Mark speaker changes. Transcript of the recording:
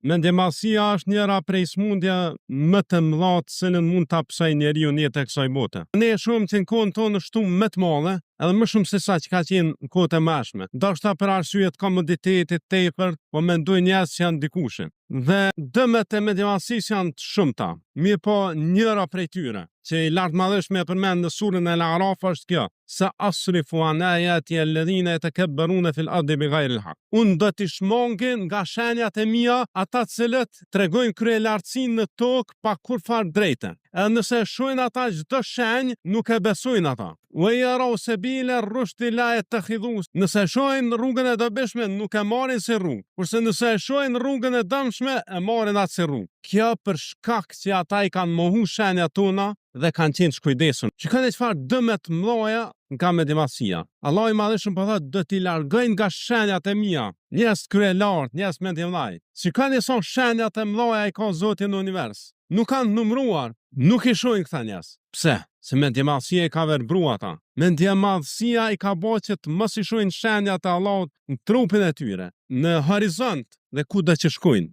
Speaker 1: Mendjemadhësia është njëra prej smundje më të mëdha të cilën mund ta psoj njeriu në jetë e kësaj bote. Ne shohim që në kohën tonë është më të madhe, edhe më shumë se sa që ka qenë në kohët e mashme. Ndoshta për arsye të komoditetit tepërt, po mendoj njerëz që janë ndikushin. Dhe dëmet e mendjemadhësisë janë të shumta. Mirë po njëra prej tyre, që i lartmadhëshme e përmend në surën e Al-Araf është kjo: sa asrifu an ayati alladhina yatakabbaruna fil ardi bighayri al-haq. Unë do t'i shmangin nga shenjat e mia ata të cilët tregojnë kryelartësinë në tokë pa kurfar drejtë. Edhe nëse shohin ata çdo shenjë, nuk e besojnë ata. Wa yarau sabila ar-rushdi la yattakhidhu. Nëse shohin rrugën e dobishme, nuk e marrin si rrugë. Kurse nëse shohin rrugën e dëmshme, e marrin atë si rrugë. Kjo për shkak që ata i kanë mohu shenjat tona dhe kanë qenë të kujdesshëm. Shikoni çfarë dëmet mëdha nga mendjemadhësia. Allahu i Madhëshëm po thotë do t'i largoj nga shenjat e mia. Njerëz kryelart, njerëz mendjemdhaj. Shikoni son shenjat e mëdha i ka Zoti në univers. Nuk kanë numëruar, nuk i shohin këta njerëz. Pse? Se mendjemadhësia i ka verbruar ata. Mendjemadhësia i ka bërë që të mos i shohin shenjat e Allahut në trupin e tyre, në horizont dhe kudo që shkojnë.